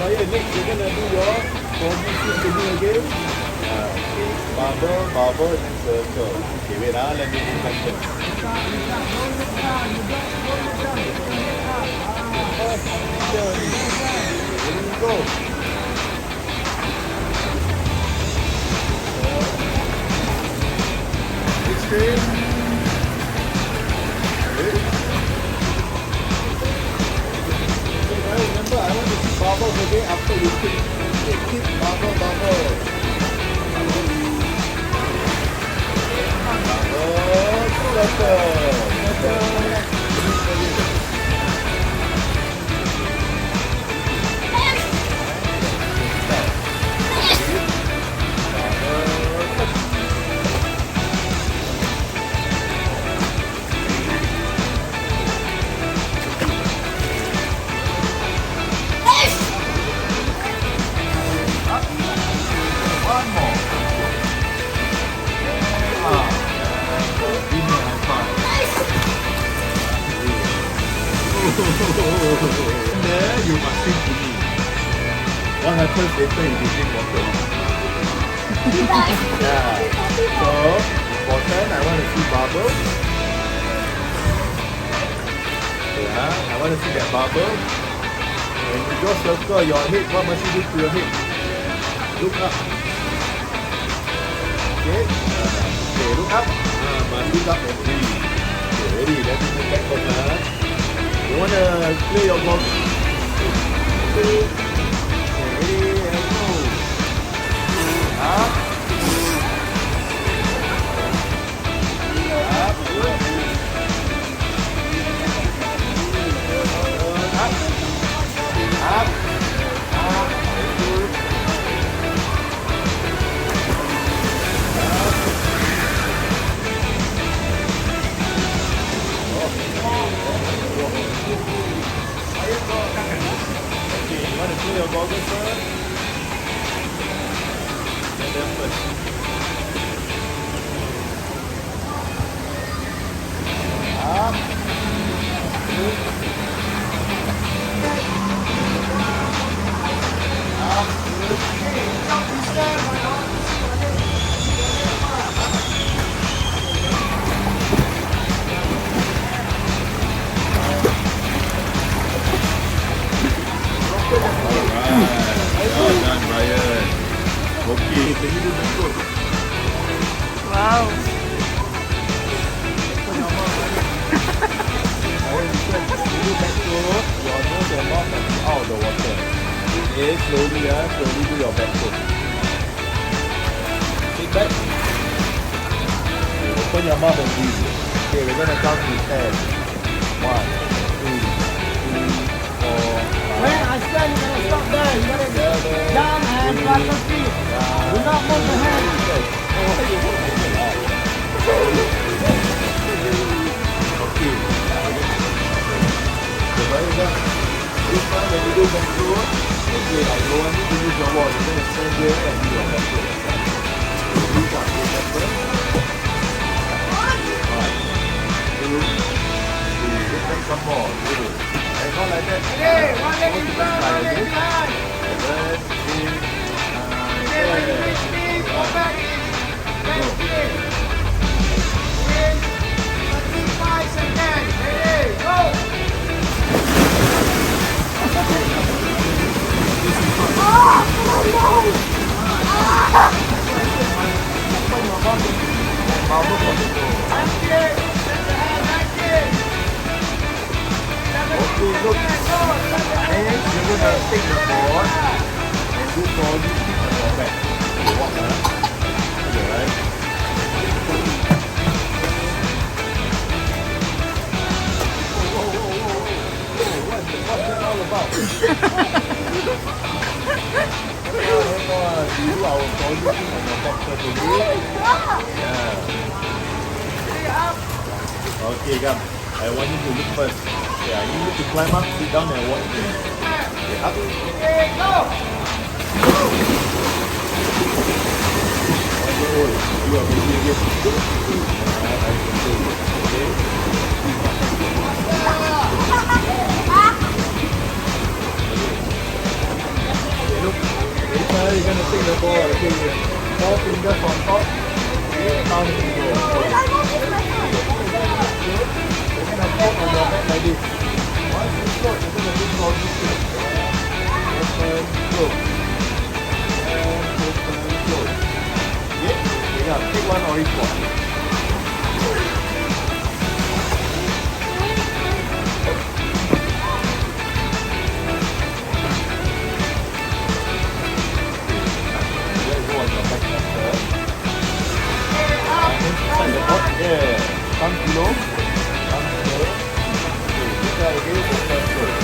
Brian, next you're gonna do your body swimming again. Okay, bubble, and circle. Okay, wait, let me do something. Here we go. Extreme. Remember, I want to see bubbles again after you kick bubble. Bubble, There, you must sing to me. What happens later if you drink water? Yeah. So, important, I want to see bubble. Yeah, I want to see that bubble. When you draw circle your head, what must you do to your head? Look up. Okay, look up. Must look up and breathe. Okay, ready, let's move back first. You want to clear your goggles? Okay, ready, and go. Up. Up. Good. Up. Up. Good. Okay, you want to clear your goggles first? Get them first. Up. Good. Up. Good. Well done, Brian. Okay, can you do the stroke? Wow. You do back stroke, your nose and mouth must be out of the water. Okay, slowly do your back stroke. Take back. Okay, open your mouth and breathe. Okay, we're gonna count to 10. 1, 2, 3, 4. When I stand, you gotta stop there. You gotta get down and plant your feet. Do not move the hand. Okay. So, this time when you do back stroke, okay, I don't want you to use your wall. You're going to stand here and do your back stroke. So, reach up, remember? 1, 2, 3. Just take some more. Good. And not like that. Okay, one leg in front, one leg behind. 7, 8, 9, 10. Okay, when you reach me, go back in. Back in. Marble potato. Okay, look. And you're gonna take the board and do doggy kick on your back. Okay, walk, okay, right? What's that all about? Hang on, you do our doggy kick on your back first, okay? Yeah. Okay, come. I want you to look first. Yeah, you need to climb up, sit down and watch me. Okay, up. Okay, go! You are maybe again. I control you. Okay? Okay, look. This time you're gonna take the ball. Okay, 4 fingers on top. Okay, down to the ball. You're gonna put on your back like this. Once you float, you're gonna do doggy kick. Open, close. And open, close. Okay? Okay, now take one orange ball. Let's go on your back center. Inside the board. Yeah. Come below. Come here. Okay, this side again, this side close.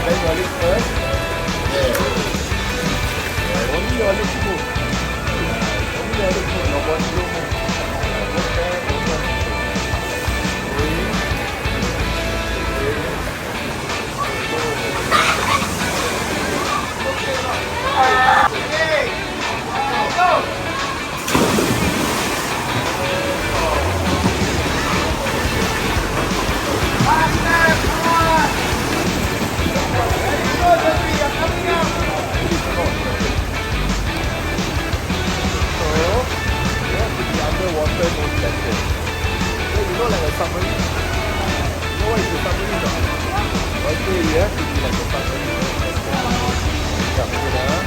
Bend your legs first. Yeah. Only your legs move. Only your legs move. Your body don't move. Go back, open. Underwater no splatter. So you know like a submarine? You know what is a submarine? Okay, you have to be like a submarine. Come here.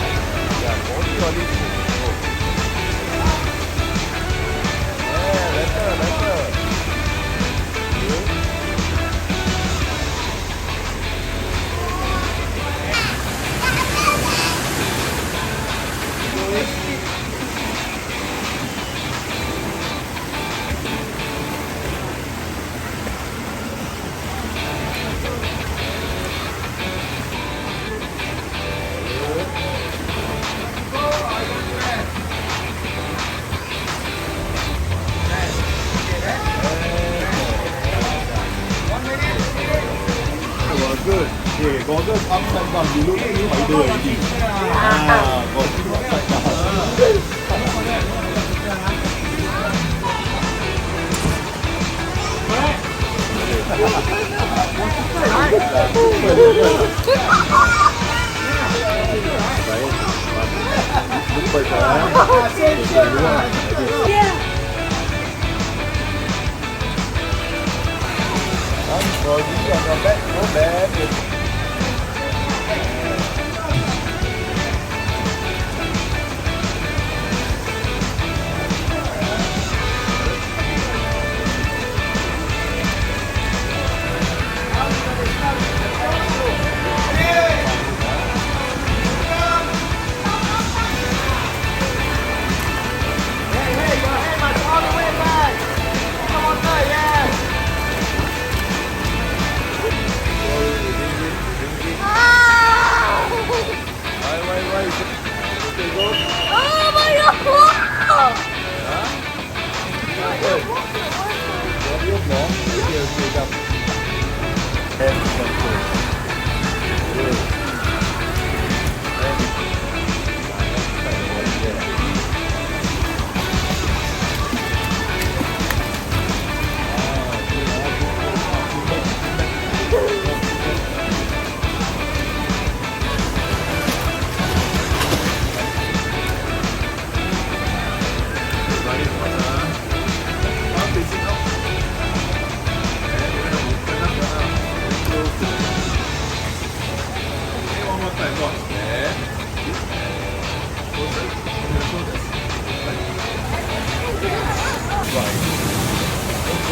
Yeah, only your legs move. Yeah, better, better. Okay. Good. Okay, goggles upside down. You look like spider already. Goggles upside down. Look first, Body on your back, no bad. Facing up. And you're going to open up your arm. Close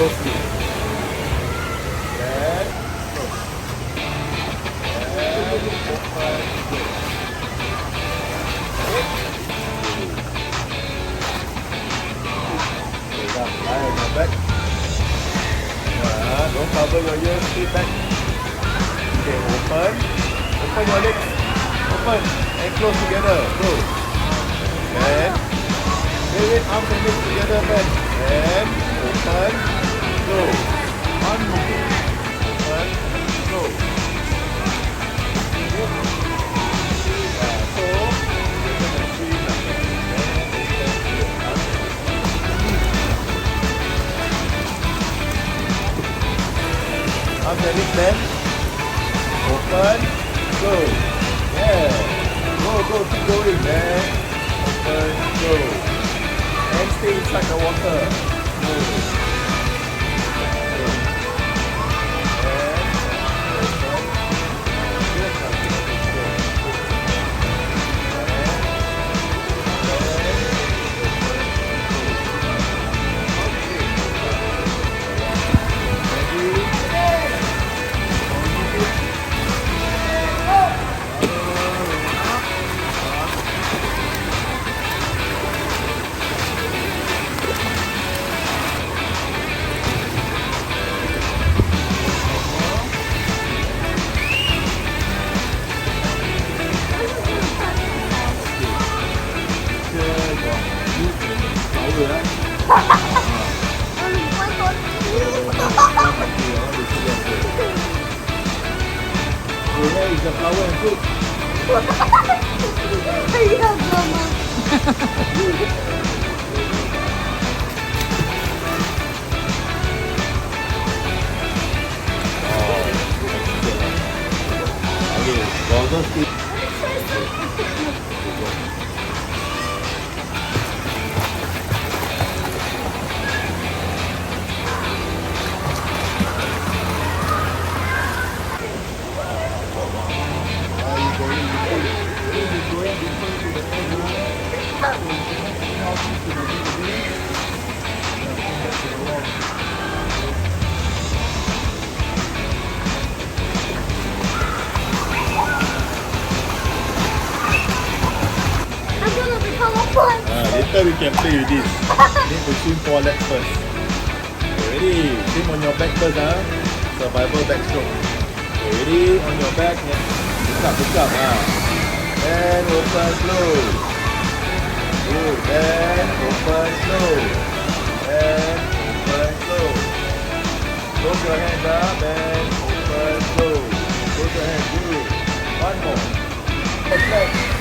closely. Then close. And open, close. Okay, now lie on your back. Don't cover your ears, sit back. Okay, open. Open your legs. Open and close together. Close. And wait, arms and legs together, man. And open, close. One more. Open, close. Okay. So, we're going to swim like that. Arms and legs, man. Open, close. Yeah. Go, keep going, man. Open, close. And stay inside the water. Close. Where is the flower and fruit? Okay, goggles still. Later we can play with this. Need to swim 4 laps first. Okay, ready? Swim on your back first, survival backstroke. Okay, ready? On your back. Look up, And open, close. Good. And open, close. And open, close. Close your hands up and open, close. Close your hands. Good. One more. Perfect.